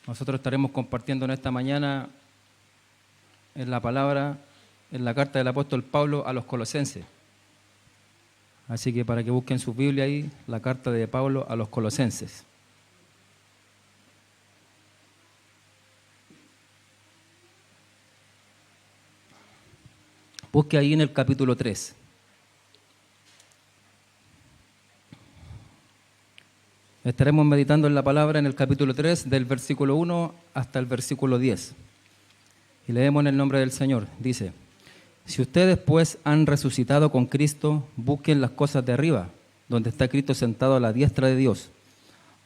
Nosotros estaremos compartiendo en esta mañana en la palabra, en la carta del apóstol Pablo a los colosenses. Así que para que busquen su Biblia ahí, la carta de Pablo a los colosenses. Busque ahí en el capítulo 3. Estaremos meditando en la palabra en el capítulo 3, del versículo 1 hasta el versículo 10. Y leemos en el nombre del Señor. Dice: si ustedes pues han resucitado con Cristo, busquen las cosas de arriba, donde está Cristo sentado a la diestra de Dios.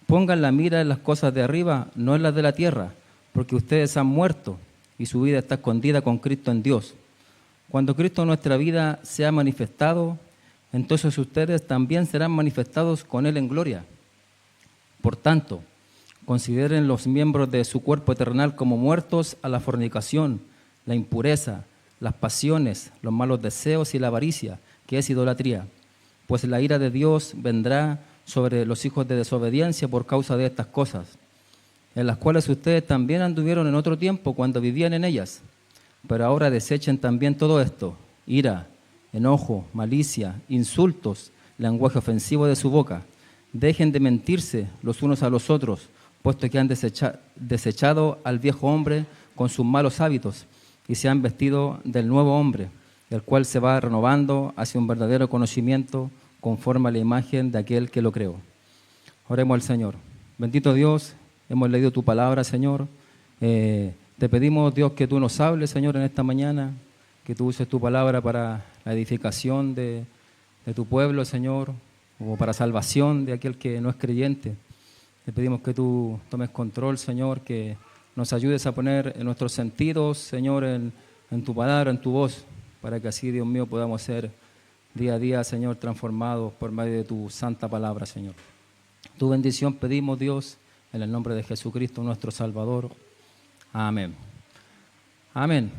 Pongan la mira en las cosas de arriba, no en las de la tierra, porque ustedes han muerto y su vida está escondida con Cristo en Dios. Cuando Cristo en nuestra vida sea manifestado, entonces ustedes también serán manifestados con Él en gloria. Por tanto, consideren los miembros de su cuerpo terrenal como muertos a la fornicación, la impureza, las pasiones, los malos deseos y la avaricia, que es idolatría. Pues la ira de Dios vendrá sobre los hijos de desobediencia por causa de estas cosas, en las cuales ustedes también anduvieron en otro tiempo cuando vivían en ellas. Pero ahora desechen también todo esto: ira, enojo, malicia, insultos, lenguaje ofensivo de su boca. Dejen de mentirse los unos a los otros, puesto que han desechado al viejo hombre con sus malos hábitos y se han vestido del nuevo hombre, el cual se va renovando hacia un verdadero conocimiento conforme a la imagen de aquel que lo creó. Oremos al Señor. Bendito Dios, hemos leído tu palabra, Señor. Te pedimos, Dios, que tú nos hables, Señor, en esta mañana, que tú uses tu palabra para la edificación de tu pueblo, Señor, o para salvación de aquel que no es creyente. Te pedimos que tú tomes control, Señor, que nos ayudes a poner en nuestros sentidos, Señor, en tu palabra, en tu voz, para que así, Dios mío, podamos ser día a día, Señor, transformados por medio de tu santa palabra, Señor. Tu bendición pedimos, Dios, en el nombre de Jesucristo, nuestro Salvador. Amén. Amén.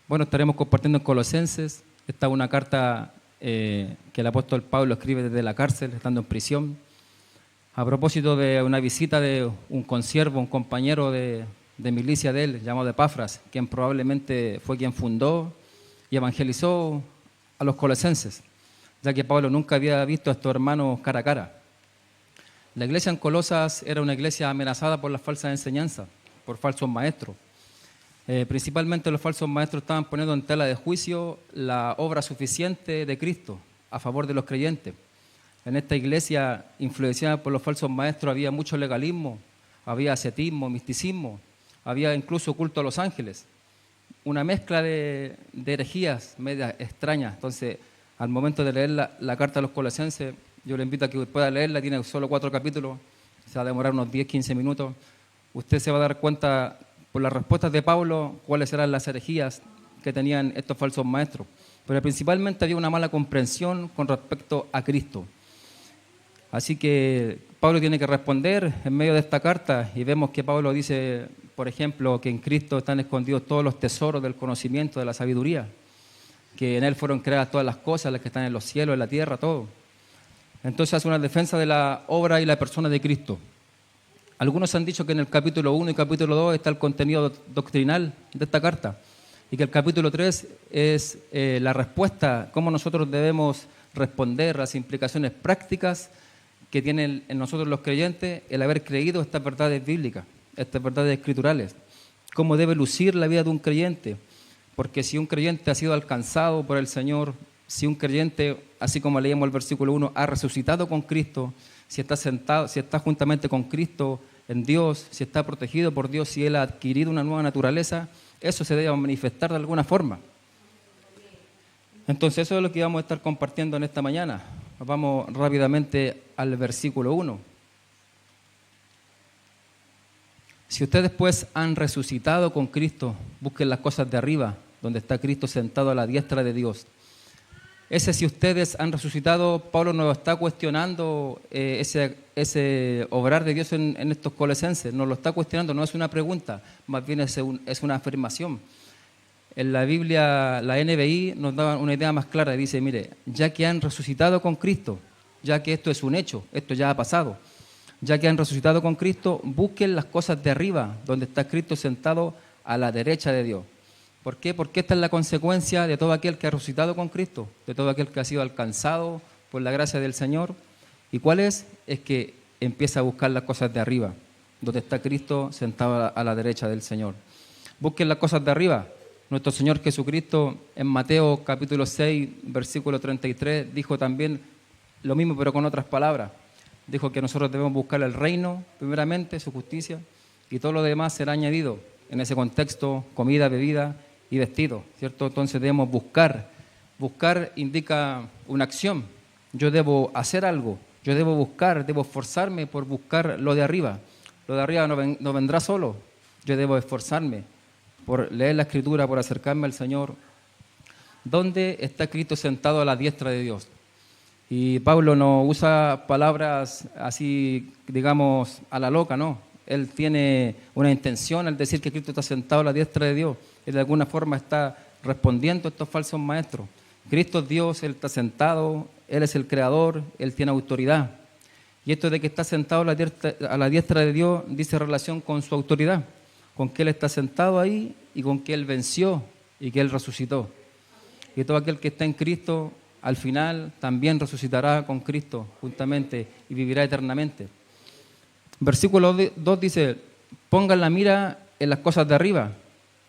Bueno, estaremos compartiendo en Colosenses. Esta es una carta que el apóstol Pablo escribe desde la cárcel, estando en prisión, a propósito de una visita de un consiervo, un compañero de milicia de él, llamado Epafras, quien probablemente fue quien fundó y evangelizó a los colosenses, ya que Pablo nunca había visto a estos hermanos cara a cara. La iglesia en Colosas era una iglesia amenazada por las falsas enseñanzas, por falsos maestros. Principalmente los falsos maestros estaban poniendo en tela de juicio la obra suficiente de Cristo a favor de los creyentes. En esta iglesia, influenciada por los falsos maestros, había mucho legalismo, había ascetismo, misticismo, había incluso culto a los ángeles. Una mezcla de herejías medias extrañas. Entonces, al momento de leer la carta a los colosenses, yo le invito a que pueda leerla, tiene solo 4 capítulos, se va a demorar unos 10-15 minutos. Usted se va a dar cuenta, por las respuestas de Pablo, cuáles eran las herejías que tenían estos falsos maestros. Pero principalmente había una mala comprensión con respecto a Cristo. Así que Pablo tiene que responder en medio de esta carta, y vemos que Pablo dice, por ejemplo, que en Cristo están escondidos todos los tesoros del conocimiento, de la sabiduría, que en Él fueron creadas todas las cosas, las que están en los cielos, en la tierra, todo. Entonces hace una defensa de la obra y la persona de Cristo. Algunos han dicho que en el capítulo 1 y capítulo 2 está el contenido doctrinal de esta carta, y que el capítulo 3 es la respuesta, cómo nosotros debemos responder, las implicaciones prácticas que tienen en nosotros los creyentes el haber creído estas verdades bíblicas, estas verdades escriturales, cómo debe lucir la vida de un creyente, porque si un creyente ha sido alcanzado por el Señor, si un creyente, así como leíamos el versículo 1, ha resucitado con Cristo, si está sentado, si está juntamente con Cristo en Dios, si está protegido por Dios, si Él ha adquirido una nueva naturaleza, eso se debe manifestar de alguna forma. Entonces eso es lo que vamos a estar compartiendo en esta mañana. Vamos rápidamente al versículo 1. Si ustedes pues han resucitado con Cristo, busquen las cosas de arriba, donde está Cristo sentado a la diestra de Dios. Ese si ustedes han resucitado, Pablo nos está cuestionando ese obrar de Dios en estos colosenses, nos lo está cuestionando, no es una pregunta, más bien es una afirmación. En la Biblia, la NBI nos da una idea más clara, dice, mire, ya que han resucitado con Cristo, ya que esto es un hecho, esto ya ha pasado, ya que han resucitado con Cristo, busquen las cosas de arriba, donde está Cristo sentado a la derecha de Dios. ¿Por qué? Porque esta es la consecuencia de todo aquel que ha resucitado con Cristo, de todo aquel que ha sido alcanzado por la gracia del Señor. ¿Y cuál es? Es que empieza a buscar las cosas de arriba, donde está Cristo sentado a la derecha del Señor. Busquen las cosas de arriba. Nuestro Señor Jesucristo en Mateo capítulo 6, versículo 33, dijo también lo mismo, pero con otras palabras. Dijo que nosotros debemos buscar el reino, primeramente, su justicia, y todo lo demás será añadido. En ese contexto, comida, bebida y vestido, ¿cierto? Entonces debemos buscar. Buscar indica una acción. Yo debo hacer algo, yo debo buscar, debo esforzarme por buscar lo de arriba. Lo de arriba no vendrá solo. Yo debo esforzarme por leer la Escritura, por acercarme al Señor. ¿Dónde está Cristo sentado a la diestra de Dios? Y Pablo no usa palabras así, digamos, a la loca, no. Él tiene una intención al decir que Cristo está sentado a la diestra de Dios. Él de alguna forma está respondiendo a estos falsos maestros. Cristo es Dios, Él está sentado, Él es el Creador, Él tiene autoridad. Y esto de que está sentado a la diestra de Dios dice relación con su autoridad, con que Él está sentado ahí y con que Él venció y que Él resucitó. Y todo aquel que está en Cristo, al final también resucitará con Cristo juntamente y vivirá eternamente. Versículo 2 dice, pongan la mira en las cosas de arriba,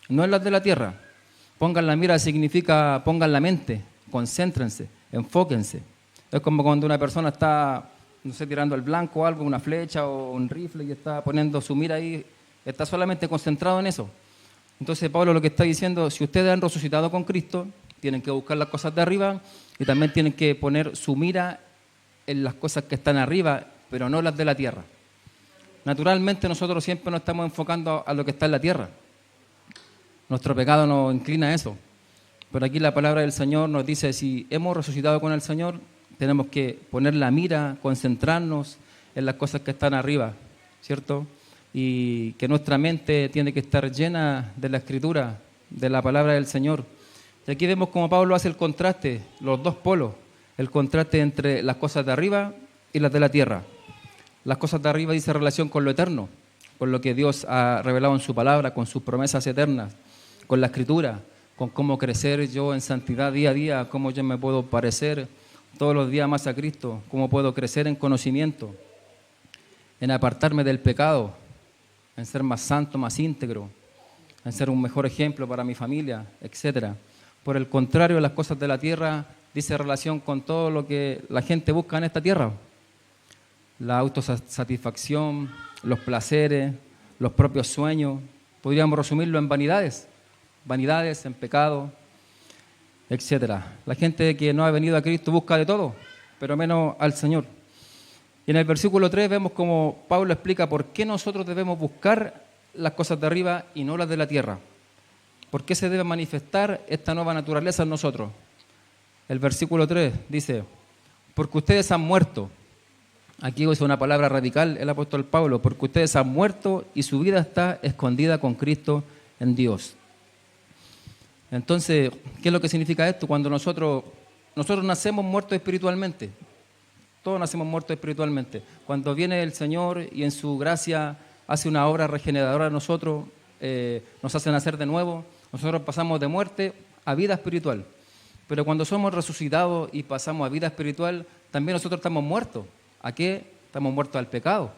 no en las de la tierra. Pongan la mira significa pongan la mente, concéntrense, enfóquense. Es como cuando una persona está, no sé, tirando al blanco o algo, una flecha o un rifle y está poniendo su mira ahí, está solamente concentrado en eso. Entonces Pablo lo que está diciendo, si ustedes han resucitado con Cristo, tienen que buscar las cosas de arriba y también tienen que poner su mira en las cosas que están arriba, pero no las de la tierra. Naturalmente nosotros siempre nos estamos enfocando a lo que está en la tierra. Nuestro pecado nos inclina a eso. Pero aquí la palabra del Señor nos dice, si hemos resucitado con el Señor, tenemos que poner la mira, concentrarnos en las cosas que están arriba, ¿cierto? Y que nuestra mente tiene que estar llena de la Escritura, de la palabra del Señor. Y aquí vemos cómo Pablo hace el contraste, los dos polos, el contraste entre las cosas de arriba y las de la tierra. Las cosas de arriba dice relación con lo eterno, con lo que Dios ha revelado en su palabra, con sus promesas eternas, con la Escritura, con cómo crecer yo en santidad día a día, cómo yo me puedo parecer todos los días más a Cristo, cómo puedo crecer en conocimiento, en apartarme del pecado, en ser más santo, más íntegro, en ser un mejor ejemplo para mi familia, etc. Por el contrario, las cosas de la tierra dice relación con todo lo que la gente busca en esta tierra. La autosatisfacción, los placeres, los propios sueños, podríamos resumirlo en vanidades, en pecado, etc. La gente que no ha venido a Cristo busca de todo, pero menos al Señor. Y en el versículo 3 vemos como Pablo explica por qué nosotros debemos buscar las cosas de arriba y no las de la tierra. ¿Por qué se debe manifestar esta nueva naturaleza en nosotros? El versículo 3 dice, porque ustedes han muerto. Aquí usa una palabra radical el apóstol Pablo, porque ustedes han muerto y su vida está escondida con Cristo en Dios. Entonces, ¿qué es lo que significa esto? Cuando nosotros nacemos muertos espiritualmente, todos nacemos muertos espiritualmente. Cuando viene el Señor y en su gracia hace una obra regeneradora en nosotros, nos hace nacer de nuevo, nosotros pasamos de muerte a vida espiritual. Pero cuando somos resucitados y pasamos a vida espiritual, también nosotros estamos muertos. ¿A qué? Estamos muertos al pecado.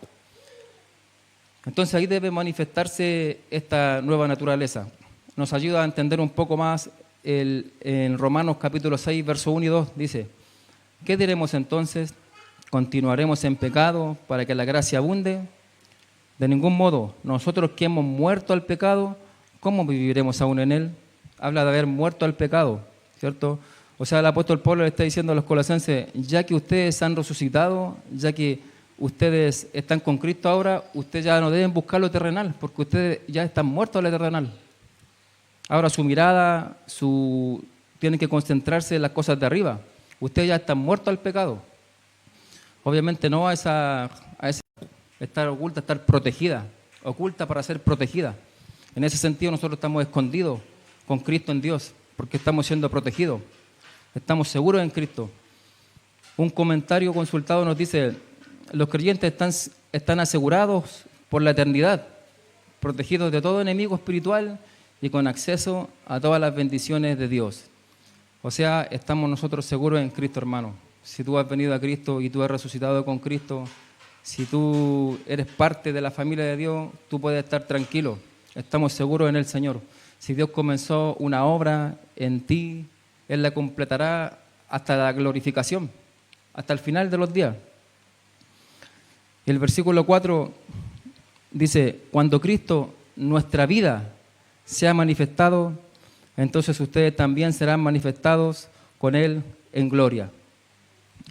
Entonces ahí debe manifestarse esta nueva naturaleza. Nos ayuda a entender un poco más en Romanos capítulo 6, verso 1 y 2, dice, ¿qué diremos entonces? ¿Continuaremos en pecado para que la gracia abunde? De ningún modo, nosotros que hemos muerto al pecado, ¿cómo viviremos aún en él? Habla de haber muerto al pecado, ¿cierto? O sea, el apóstol Pablo le está diciendo a los colosenses, ya que ustedes han resucitado, ya que ustedes están con Cristo ahora, ustedes ya no deben buscar lo terrenal, porque ustedes ya están muertos a lo terrenal. Ahora su mirada, tienen que concentrarse en las cosas de arriba. Ustedes ya están muertos al pecado. Obviamente no a esa estar oculta, estar protegida, oculta para ser protegida. En ese sentido nosotros estamos escondidos con Cristo en Dios, porque estamos siendo protegidos. Estamos seguros en Cristo. Un comentario consultado nos dice, los creyentes están asegurados por la eternidad, protegidos de todo enemigo espiritual y con acceso a todas las bendiciones de Dios. O sea, estamos nosotros seguros en Cristo, hermano. Si tú has venido a Cristo y tú has resucitado con Cristo, si tú eres parte de la familia de Dios, tú puedes estar tranquilo. Estamos seguros en el Señor. Si Dios comenzó una obra en ti, Él la completará hasta la glorificación, hasta el final de los días. El versículo 4 dice, cuando Cristo, nuestra vida, sea manifestado, entonces ustedes también serán manifestados con Él en gloria.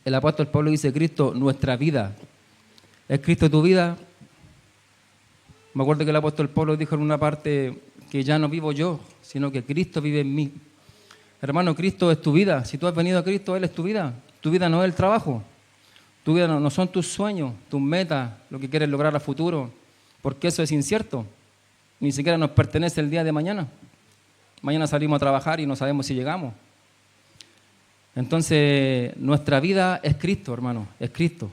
El apóstol Pablo dice, Cristo, nuestra vida. ¿Es Cristo tu vida? Me acuerdo que el apóstol Pablo dijo en una parte que ya no vivo yo, sino que Cristo vive en mí. Hermano, Cristo es tu vida. Si tú has venido a Cristo, Él es tu vida. Tu vida no es el trabajo. Tu vida no son tus sueños, tus metas, lo que quieres lograr a futuro, porque eso es incierto. Ni siquiera nos pertenece el día de mañana. Mañana salimos a trabajar y no sabemos si llegamos. Entonces, nuestra vida es Cristo, hermano, es Cristo.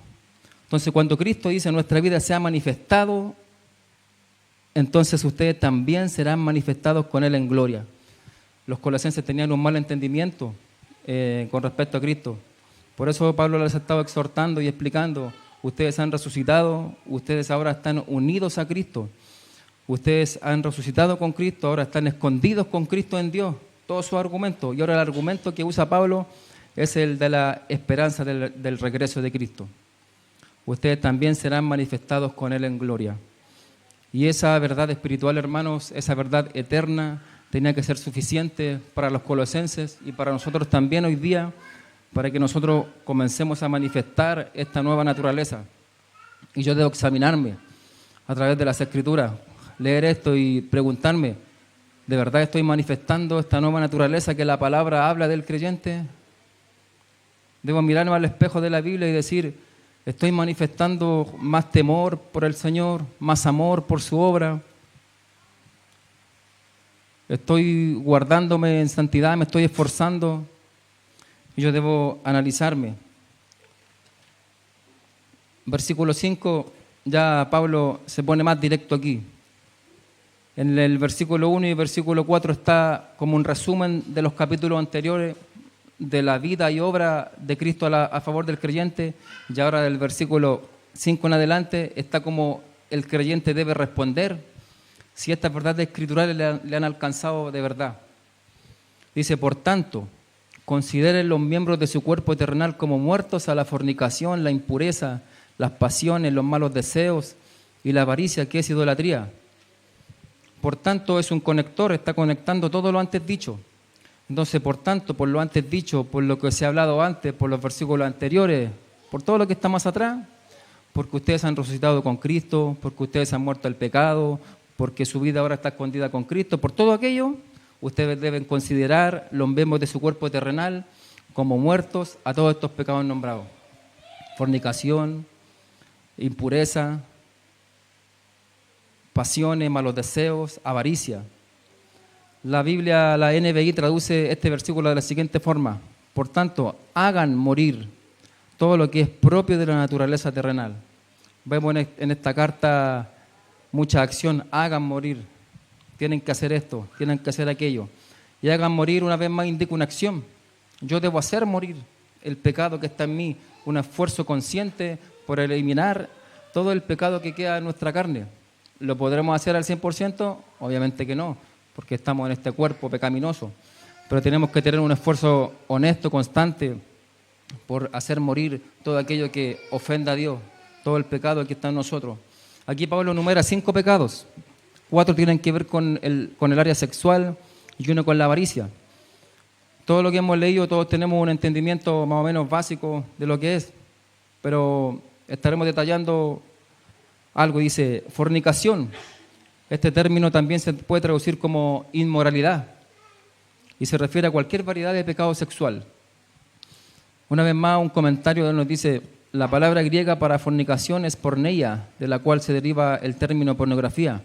Entonces, cuando Cristo dice nuestra vida se ha manifestado, entonces ustedes también serán manifestados con Él en gloria. Los colosenses tenían un mal entendimiento con respecto a Cristo. Por eso Pablo les ha estado exhortando y explicando, ustedes han resucitado, ustedes ahora están unidos a Cristo. Ustedes han resucitado con Cristo, ahora están escondidos con Cristo en Dios. Todos sus argumentos. Y ahora el argumento que usa Pablo es el de la esperanza del regreso de Cristo. Ustedes también serán manifestados con Él en gloria. Y esa verdad espiritual, hermanos, esa verdad eterna, tenía que ser suficiente para los colosenses y para nosotros también hoy día, para que nosotros comencemos a manifestar esta nueva naturaleza. Y yo debo examinarme a través de las Escrituras, leer esto y preguntarme, ¿de verdad estoy manifestando esta nueva naturaleza que la palabra habla del creyente? Debo mirarme al espejo de la Biblia y decir, ¿estoy manifestando más temor por el Señor, más amor por su obra? ¿Estoy guardándome en santidad, me estoy esforzando? Y yo debo analizarme. Versículo 5, ya Pablo se pone más directo aquí. En el versículo 1 y versículo 4 está como un resumen de los capítulos anteriores de la vida y obra de Cristo a favor del creyente, y ahora del versículo 5 en adelante está como el creyente debe responder si estas verdades escriturales le han alcanzado de verdad. Dice, por tanto, consideren los miembros de su cuerpo terrenal como muertos a la fornicación, la impureza, las pasiones, los malos deseos y la avaricia, que es idolatría. Por tanto, es un conector, está conectando todo lo antes dicho. Entonces, por tanto, por lo antes dicho, por lo que se ha hablado antes, por los versículos anteriores, por todo lo que está más atrás, porque ustedes han resucitado con Cristo, porque ustedes han muerto al pecado, porque su vida ahora está escondida con Cristo, por todo aquello, ustedes deben considerar los miembros de su cuerpo terrenal como muertos a todos estos pecados nombrados. Fornicación, impureza, pasiones, malos deseos, avaricia. La Biblia, la NBI, traduce este versículo de la siguiente forma. Por tanto, hagan morir todo lo que es propio de la naturaleza terrenal. Vemos en esta carta mucha acción. Hagan morir. Tienen que hacer esto, tienen que hacer aquello. Y hagan morir, una vez más, indica una acción. Yo debo hacer morir el pecado que está en mí, un esfuerzo consciente por eliminar todo el pecado que queda en nuestra carne. ¿Lo podremos hacer al 100%? Obviamente que no, porque estamos en este cuerpo pecaminoso. Pero tenemos que tener un esfuerzo honesto, constante, por hacer morir todo aquello que ofenda a Dios, todo el pecado que está en nosotros. Aquí Pablo enumera 5 pecados. 4 tienen que ver con el área sexual y 1 con la avaricia. Todo lo que hemos leído, todos tenemos un entendimiento más o menos básico de lo que es, pero estaremos detallando algo. Dice fornicación. Este término también se puede traducir como inmoralidad y se refiere a cualquier variedad de pecado sexual. Una vez más, un comentario nos dice, la palabra griega para fornicación es porneia, de la cual se deriva el término pornografía.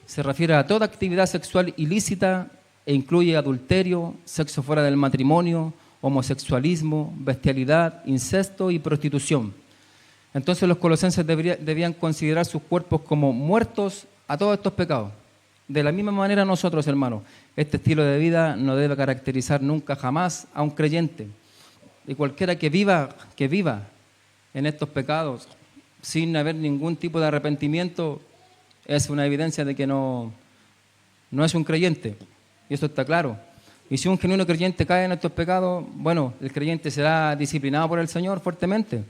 Se refiere a toda actividad sexual ilícita e incluye adulterio, sexo fuera del matrimonio, homosexualismo, bestialidad, incesto y prostitución. Entonces los colosenses debían considerar sus cuerpos como muertos a todos estos pecados. De la misma manera nosotros, hermanos, este estilo de vida no debe caracterizar nunca jamás a un creyente. Y cualquiera que viva en estos pecados sin haber ningún tipo de arrepentimiento es una evidencia de que no es un creyente. Y eso está claro. Y si un genuino creyente cae en estos pecados, bueno, el creyente será disciplinado por el Señor fuertemente.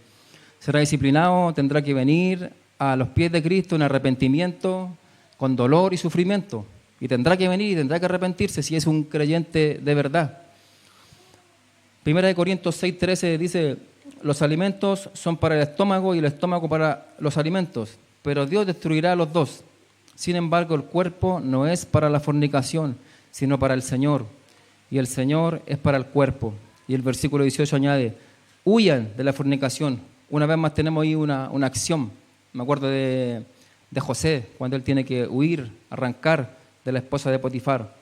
Será disciplinado, tendrá que venir a los pies de Cristo en arrepentimiento, con dolor y sufrimiento. Y tendrá que venir y tendrá que arrepentirse si es un creyente de verdad. 1 Corintios 6:13 dice: los alimentos son para el estómago y el estómago para los alimentos, pero Dios destruirá los dos. Sin embargo, el cuerpo no es para la fornicación, sino para el Señor, y el Señor es para el cuerpo. Y el versículo 18 añade: huyan de la fornicación. Una vez más tenemos ahí una acción. Me acuerdo de José, cuando él tiene que huir, arrancar de la esposa de Potifar,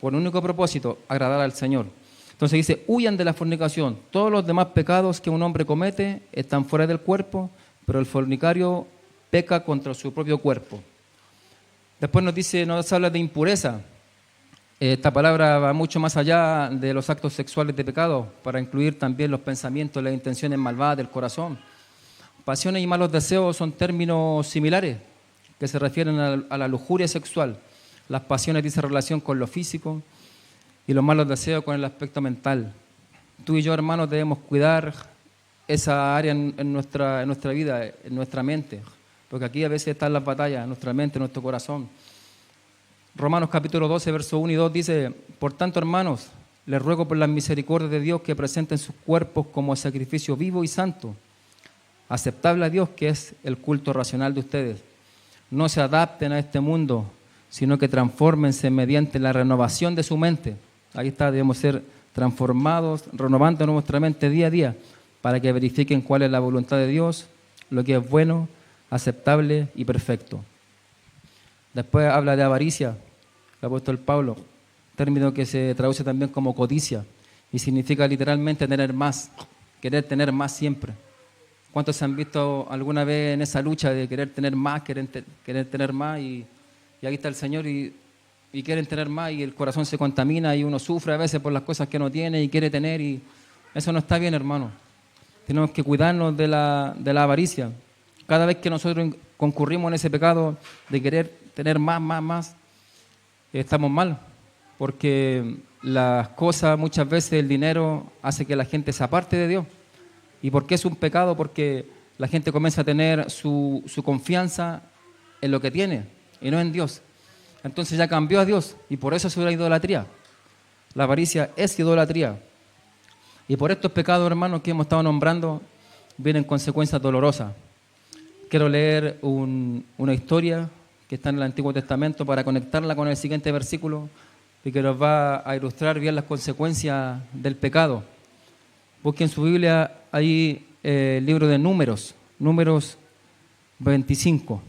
por un único propósito: agradar al Señor. Entonces dice: huyan de la fornicación. Todos los demás pecados que un hombre comete están fuera del cuerpo, pero el fornicario peca contra su propio cuerpo. Después nos habla de impureza. Esta palabra va mucho más allá de los actos sexuales de pecado, para incluir también los pensamientos, las intenciones malvadas del corazón. Pasiones y malos deseos son términos similares que se refieren a la lujuria sexual. Las pasiones dicen relación con lo físico y los malos deseos con el aspecto mental. Tú y yo, hermanos, debemos cuidar esa área en nuestra vida, en nuestra mente, porque aquí a veces están las batallas, en nuestra mente, en nuestro corazón. Romanos capítulo 12, versos 1 y 2 dice: por tanto, hermanos, les ruego por las misericordias de Dios que presenten sus cuerpos como sacrificio vivo y santo, aceptable a Dios, que es el culto racional de ustedes. No se adapten a este mundo, sino que transfórmense mediante la renovación de su mente. Ahí está, debemos ser transformados, renovando nuestra mente día a día, para que verifiquen cuál es la voluntad de Dios, lo que es bueno, aceptable y perfecto. Después habla de avaricia, el apóstol Pablo, término que se traduce también como codicia, y significa literalmente tener más, querer tener más siempre. ¿Cuántos se han visto alguna vez en esa lucha de querer tener más, querer tener más? Y aquí está el Señor y quieren tener más, y el corazón se contamina y uno sufre a veces por las cosas que no tiene y quiere tener, y eso no está bien, hermano. Tenemos que cuidarnos de la avaricia. Cada vez que nosotros concurrimos en ese pecado de querer tener más, estamos mal, porque las cosas, muchas veces el dinero hace que la gente se aparte de Dios. ¿Y por qué es un pecado? Porque la gente comienza a tener su confianza en lo que tiene y no en Dios. Entonces ya cambió a Dios, y por eso es una idolatría. La avaricia es idolatría. Y por estos pecados, hermanos, que hemos estado nombrando, vienen consecuencias dolorosas. Quiero leer una historia que está en el Antiguo Testamento para conectarla con el siguiente versículo y que nos va a ilustrar bien las consecuencias del pecado. Busquen su Biblia ahí, el libro de Números 25.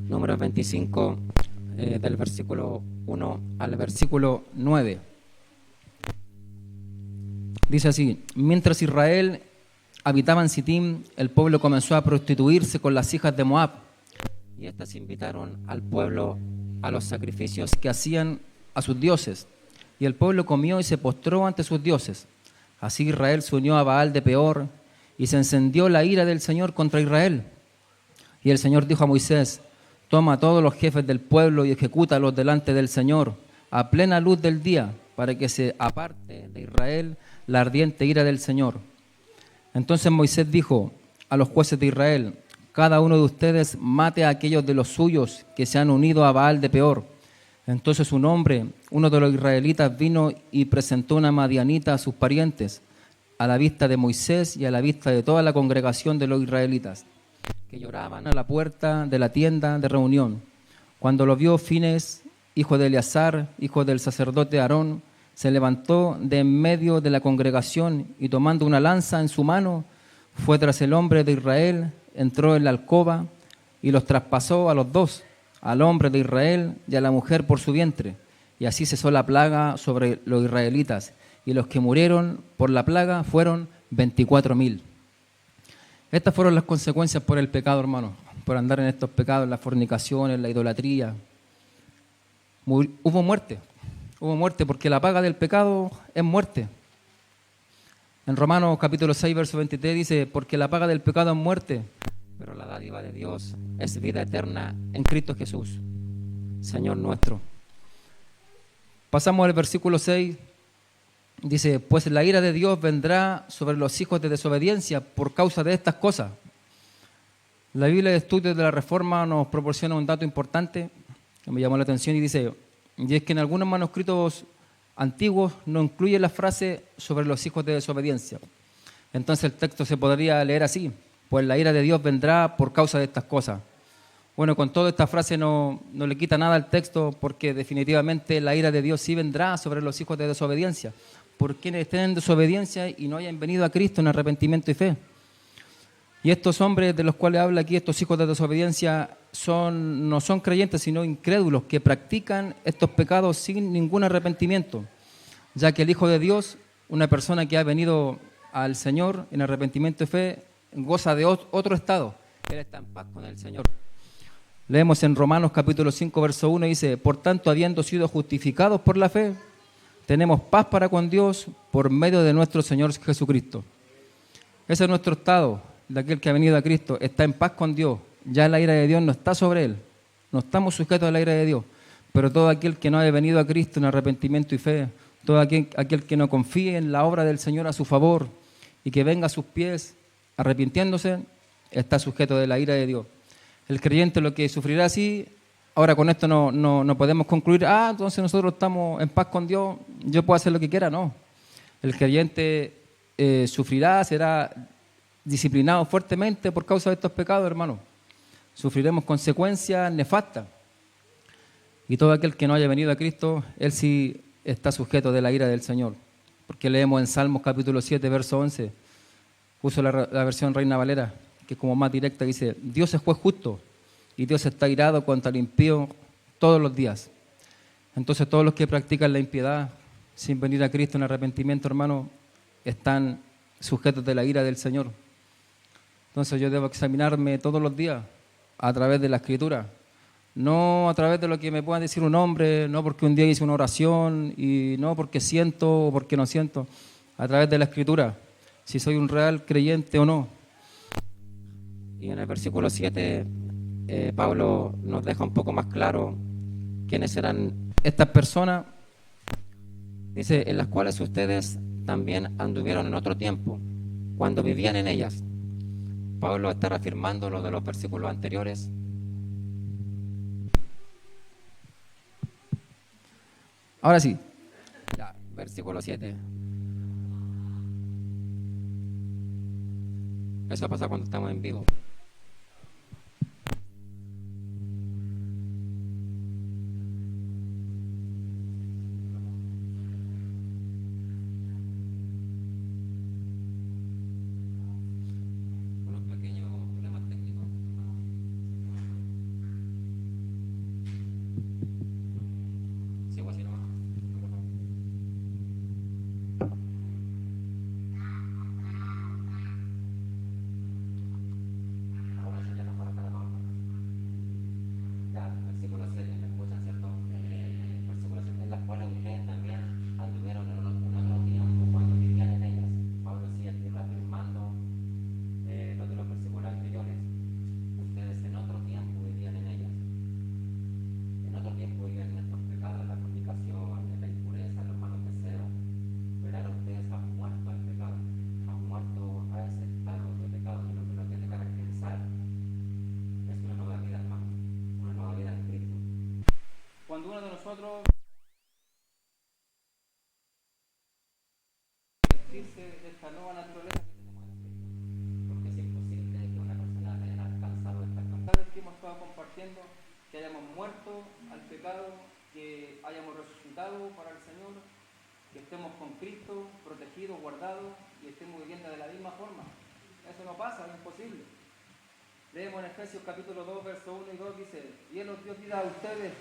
Números 25, del versículo 1 al versículo 9. Dice así: mientras Israel habitaba en Sitim, el pueblo comenzó a prostituirse con las hijas de Moab, y éstas invitaron al pueblo a los sacrificios que hacían a sus dioses, y el pueblo comió y se postró ante sus dioses. Así Israel se unió a Baal de Peor, y se encendió la ira del Señor contra Israel. Y el Señor dijo a Moisés: toma a todos los jefes del pueblo y ejecútalos delante del Señor a plena luz del día, para que se aparte de Israel la ardiente ira del Señor. Entonces Moisés dijo a los jueces de Israel: cada uno de ustedes mate a aquellos de los suyos que se han unido a Baal de Peor. Entonces un hombre, uno de los israelitas, vino y presentó una madianita a sus parientes, a la vista de Moisés y a la vista de toda la congregación de los israelitas, que lloraban a la puerta de la tienda de reunión. Cuando lo vio Fines, hijo de Eleazar, hijo del sacerdote Aarón, se levantó de en medio de la congregación y, tomando una lanza en su mano, fue tras el hombre de Israel, entró en la alcoba y los traspasó a los dos, al hombre de Israel y a la mujer por su vientre, y así cesó la plaga sobre los israelitas, y los que murieron por la plaga fueron 24.000. Estas fueron las consecuencias por el pecado, hermano, por andar en estos pecados, la fornicación, en la idolatría. Hubo muerte porque la paga del pecado es muerte. En Romanos capítulo 6, verso 23 dice, porque la paga del pecado es muerte, pero la dádiva de Dios es vida eterna en Cristo Jesús, Señor nuestro. Pasamos al versículo 6, dice, pues la ira de Dios vendrá sobre los hijos de desobediencia por causa de estas cosas. La Biblia de Estudios de la Reforma nos proporciona un dato importante que me llamó la atención y dice, y es que en algunos manuscritos antiguos no incluye la frase sobre los hijos de desobediencia. Entonces el texto se podría leer así, pues la ira de Dios vendrá por causa de estas cosas. Bueno, con toda esta frase no le quita nada al texto, porque definitivamente la ira de Dios sí vendrá sobre los hijos de desobediencia, por quienes estén en desobediencia y no hayan venido a Cristo en arrepentimiento y fe. Y estos hombres de los cuales habla aquí, estos hijos de desobediencia, no son creyentes, sino incrédulos, que practican estos pecados sin ningún arrepentimiento, ya que el Hijo de Dios, una persona que ha venido al Señor en arrepentimiento y fe, goza de otro estado. Él está en paz con el Señor. Leemos en Romanos capítulo 5, verso 1, dice, por tanto, habiendo sido justificados por la fe, tenemos paz para con Dios por medio de nuestro Señor Jesucristo. Ese es nuestro estado, de aquel que ha venido a Cristo, está en paz con Dios. Ya la ira de Dios no está sobre él, no estamos sujetos a la ira de Dios, pero todo aquel que no haya venido a Cristo en arrepentimiento y fe, todo aquel que no confíe en la obra del Señor a su favor y que venga a sus pies arrepintiéndose, está sujeto de la ira de Dios. El creyente lo que sufrirá así, ahora con esto no podemos concluir, entonces nosotros estamos en paz con Dios, yo puedo hacer lo que quiera, no. El creyente sufrirá, será disciplinado fuertemente por causa de estos pecados, hermano. Sufriremos consecuencias nefastas. Y todo aquel que no haya venido a Cristo, él sí está sujeto de la ira del Señor. Porque leemos en Salmos capítulo 7, verso 11, uso la versión Reina Valera, que es como más directa, dice, Dios es juez justo y Dios está irado contra el impío todos los días. Entonces todos los que practican la impiedad sin venir a Cristo en arrepentimiento, hermano, están sujetos de la ira del Señor. Entonces yo debo examinarme todos los días a través de la Escritura, no a través de lo que me pueda decir un hombre, no porque un día hice una oración y no porque siento o porque no siento, a través de la Escritura, si soy un real creyente o no. Y en el versículo 7, Pablo nos deja un poco más claro quiénes eran estas personas. Dice, en las cuales ustedes también anduvieron en otro tiempo, cuando vivían en ellas. Pablo está reafirmando lo de los versículos anteriores. Ahora sí, ya, versículo 7. Eso pasa cuando estamos en vivo. Cuando uno de nosotros vestirse de esta nueva naturaleza que tenemos en Cristo, porque es imposible que una persona haya alcanzado esta capacidad que hemos estado compartiendo, que hayamos muerto al pecado, que hayamos resucitado para el Señor, que estemos con Cristo, protegidos, guardados y estemos viviendo de la misma forma. Eso no pasa, es imposible. Leemos en Efesios capítulo 2, verso 1 y 2, dice, y Él os dio vida a ustedes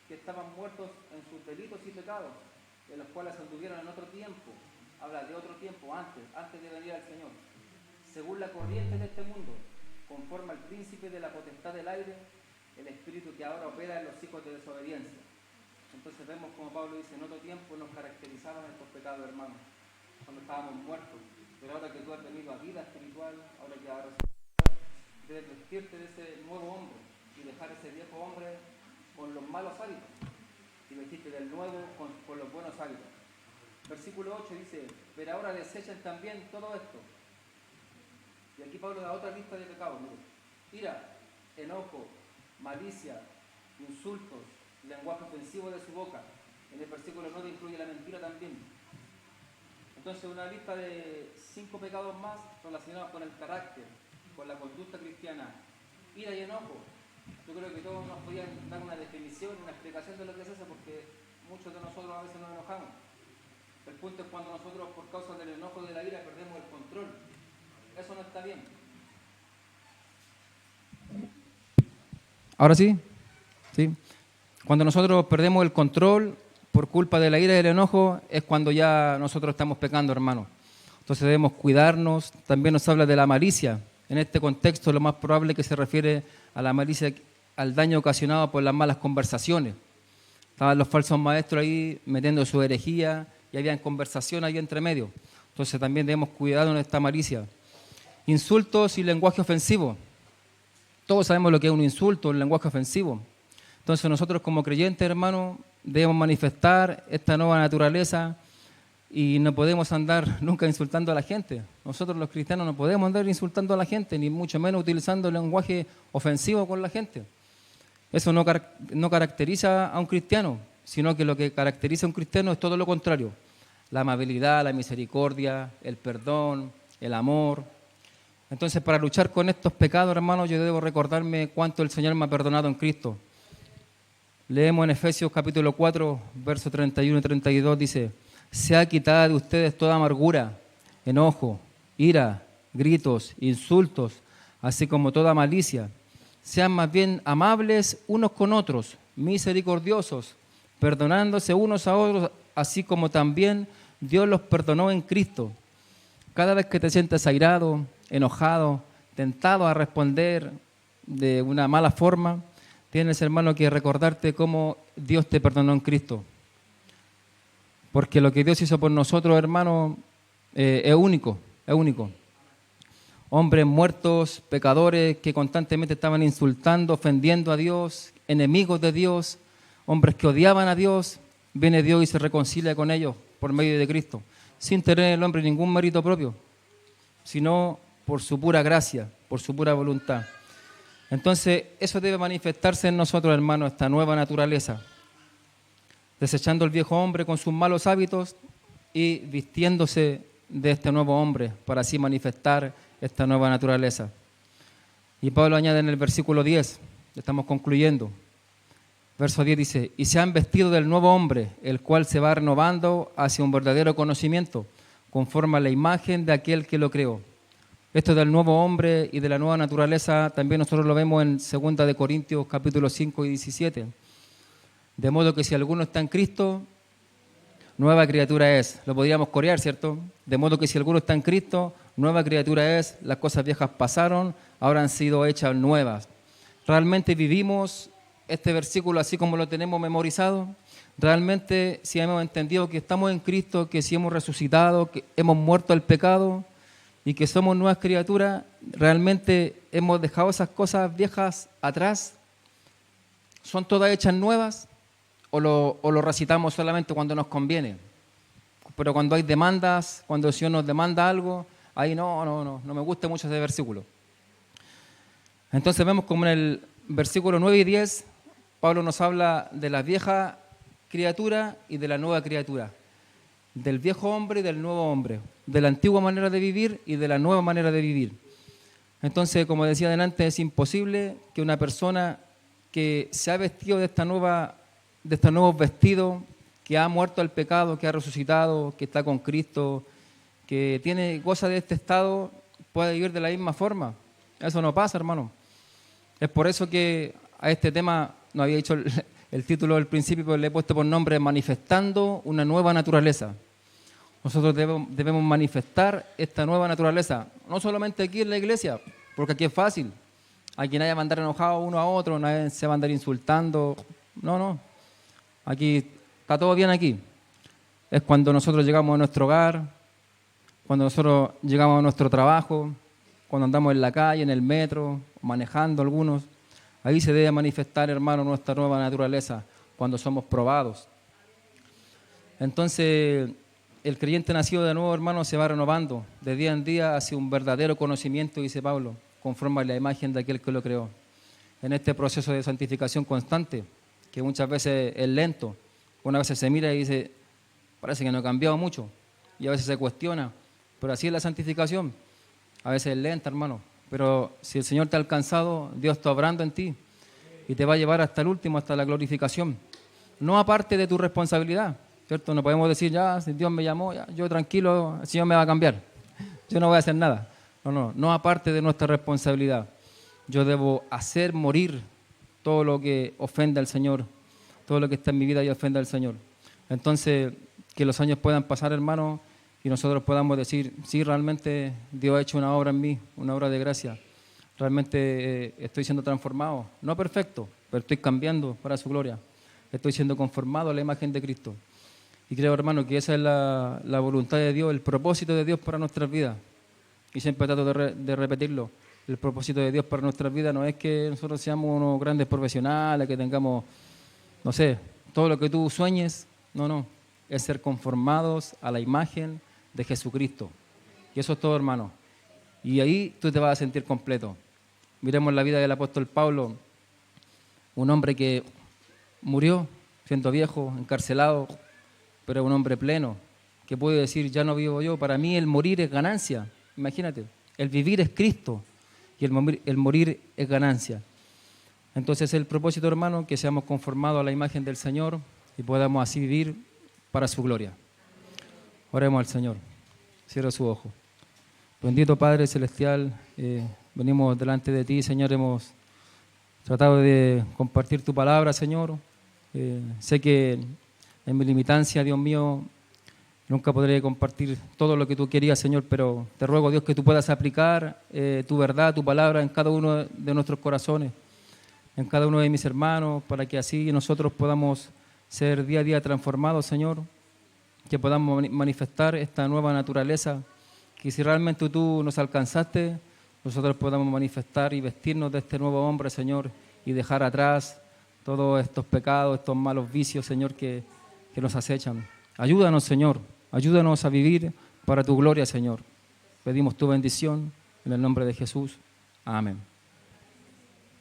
que estaban muertos en sus delitos y pecados, en los cuales anduvieron en otro tiempo. Habla de otro tiempo, antes de venir al Señor. Según la corriente de este mundo, conforme al príncipe de la potestad del aire, el espíritu que ahora opera en los hijos de desobediencia. Entonces vemos como Pablo dice, en otro tiempo nos caracterizaban estos pecados, hermanos, cuando estábamos muertos. Pero ahora que tú has venido a vida espiritual, ahora que has resucitado, debes vestirte de ese nuevo hombre y dejar ese viejo hombre con los malos hábitos y vestirte del nuevo con los buenos hábitos. Versículo 8 dice, pero ahora desechen también todo esto. Y aquí Pablo da otra lista de pecados, mire. Ira, enojo, malicia, insultos, lenguaje ofensivo de su boca. En el versículo 9 incluye la mentira también. Entonces una lista de 5 pecados más relacionados con el carácter, con la conducta cristiana. Ira y enojo. Yo creo que todos nos podían dar una definición, una explicación de lo que es eso, porque muchos de nosotros a veces nos enojamos. El punto es cuando nosotros, por causa del enojo de la ira, perdemos el control. Eso no está bien. ¿Ahora sí? Sí. Cuando nosotros perdemos el control por culpa de la ira y del enojo, es cuando ya nosotros estamos pecando, hermano. Entonces debemos cuidarnos. También nos habla de la malicia. En este contexto, lo más probable es que se refiere a la malicia, al daño ocasionado por las malas conversaciones. Estaban los falsos maestros ahí metiendo su herejía y habían conversación ahí entre medio. Entonces también debemos cuidar de esta malicia. Insultos y lenguaje ofensivo. Todos sabemos lo que es un insulto, un lenguaje ofensivo. Entonces nosotros como creyentes, hermanos, debemos manifestar esta nueva naturaleza y no podemos andar nunca insultando a la gente. Nosotros los cristianos no podemos andar insultando a la gente, ni mucho menos utilizando el lenguaje ofensivo con la gente. Eso no caracteriza a un cristiano, sino que lo que caracteriza a un cristiano es todo lo contrario. La amabilidad, la misericordia, el perdón, el amor. Entonces, para luchar con estos pecados, hermanos, yo debo recordarme cuánto el Señor me ha perdonado en Cristo. Leemos en Efesios capítulo 4, versos 31 y 32, dice: sea quitada de ustedes toda amargura, enojo, ira, gritos, insultos, así como toda malicia. Sean más bien amables unos con otros, misericordiosos, perdonándose unos a otros, así como también Dios los perdonó en Cristo. Cada vez que te sientas airado, enojado, tentado a responder de una mala forma, tienes, hermano, que recordarte cómo Dios te perdonó en Cristo. Porque lo que Dios hizo por nosotros, hermano, es único, es único. Hombres muertos, pecadores que constantemente estaban insultando, ofendiendo a Dios, enemigos de Dios, hombres que odiaban a Dios, viene Dios y se reconcilia con ellos por medio de Cristo, sin tener el hombre ningún mérito propio, sino por su pura gracia, por su pura voluntad. Entonces, eso debe manifestarse en nosotros, hermanos, esta nueva naturaleza, desechando el viejo hombre con sus malos hábitos y vistiéndose de este nuevo hombre para así manifestar esta nueva naturaleza. Y Pablo añade en el versículo 10, estamos concluyendo, verso 10 dice: y se han vestido del nuevo hombre, el cual se va renovando hacia un verdadero conocimiento, conforme a la imagen de aquel que lo creó. Esto del nuevo hombre y de la nueva naturaleza también nosotros lo vemos en 2 de Corintios capítulo 5 y 17. De modo que si alguno está en Cristo, nueva criatura es. Lo podríamos corear, ¿cierto? De modo que si alguno está en Cristo, nueva criatura es. Las cosas viejas pasaron, ahora han sido hechas nuevas. ¿Realmente vivimos este versículo así como lo tenemos memorizado? ¿Realmente si hemos entendido que estamos en Cristo, que si hemos resucitado, que hemos muerto al pecado y que somos nuevas criaturas, realmente hemos dejado esas cosas viejas atrás? ¿Son todas hechas nuevas? ¿O lo recitamos solamente cuando nos conviene? Pero cuando hay demandas, cuando el Señor nos demanda algo, ahí no me gusta mucho ese versículo. Entonces vemos como en el versículo 9 y 10, Pablo nos habla de la vieja criatura y de la nueva criatura, del viejo hombre y del nuevo hombre, de la antigua manera de vivir y de la nueva manera de vivir. Entonces, como decía adelante, es imposible que una persona que se ha vestido de estos nuevos vestidos, que ha muerto al pecado, que ha resucitado, que está con Cristo, que goza de este estado, pueda vivir de la misma forma. Eso no pasa, hermano. Es por eso que a este tema nos había dicho el título del principio le he puesto por nombre Manifestando una nueva naturaleza. Nosotros debemos manifestar esta nueva naturaleza, no solamente aquí en la iglesia, porque aquí es fácil. Aquí nadie va a andar enojado uno a otro, nadie se va a andar insultando. No. Aquí está todo bien aquí. Es cuando nosotros llegamos a nuestro hogar, cuando nosotros llegamos a nuestro trabajo, cuando andamos en la calle, en el metro, manejando algunos. Ahí se debe manifestar, hermano, nuestra nueva naturaleza, cuando somos probados. Entonces, el creyente nacido de nuevo, hermano, se va renovando de día en día hacia un verdadero conocimiento, dice Pablo, conforme a la imagen de aquel que lo creó. En este proceso de santificación constante, que muchas veces es lento, una vez se mira y dice, parece que no ha cambiado mucho, y a veces se cuestiona, pero así es la santificación. A veces es lenta, hermano, pero si el Señor te ha alcanzado, Dios está obrando en ti y te va a llevar hasta el último, hasta la glorificación. No aparte de tu responsabilidad, ¿cierto? No podemos decir, ya, si Dios me llamó, ya, yo tranquilo, el Señor me va a cambiar. Yo no voy a hacer nada. No aparte de nuestra responsabilidad. Yo debo hacer morir todo lo que ofenda al Señor, todo lo que está en mi vida y ofenda al Señor. Entonces, que los años puedan pasar, hermano, y nosotros podamos decir, sí, realmente Dios ha hecho una obra en mí, una obra de gracia. Realmente estoy siendo transformado, no perfecto, pero estoy cambiando para su gloria. Estoy siendo conformado a la imagen de Cristo. Y creo, hermano, que esa es la voluntad de Dios, el propósito de Dios para nuestras vidas. Y siempre trato de repetirlo. El propósito de Dios para nuestras vidas no es que nosotros seamos unos grandes profesionales, que tengamos, no sé, todo lo que tú sueñes. No. Es ser conformados a la imagen de Jesucristo. Y eso es todo, hermano. Y ahí tú te vas a sentir completo. Miremos la vida del apóstol Pablo, un hombre que murió siendo viejo, encarcelado, pero un hombre pleno, que puede decir, ya no vivo yo, para mí el morir es ganancia. Imagínate, el vivir es Cristo y el morir es ganancia. Entonces el propósito, hermano, que seamos conformados a la imagen del Señor y podamos así vivir para su gloria. Oremos al Señor. Cierra su ojo. Bendito Padre Celestial, venimos delante de ti, Señor, hemos tratado de compartir tu palabra, Señor. Sé que en mi limitancia, Dios mío, nunca podré compartir todo lo que tú querías, Señor, pero te ruego, Dios, que tú puedas aplicar tu verdad, tu palabra en cada uno de nuestros corazones, en cada uno de mis hermanos, para que así nosotros podamos ser día a día transformados, Señor, que podamos manifestar esta nueva naturaleza, que si realmente tú nos alcanzaste, nosotros podamos manifestar y vestirnos de este nuevo hombre, Señor, y dejar atrás todos estos pecados, estos malos vicios, Señor, que nos acechan. Ayúdanos, Señor, ayúdanos a vivir para tu gloria, Señor. Pedimos tu bendición en el nombre de Jesús. Amén.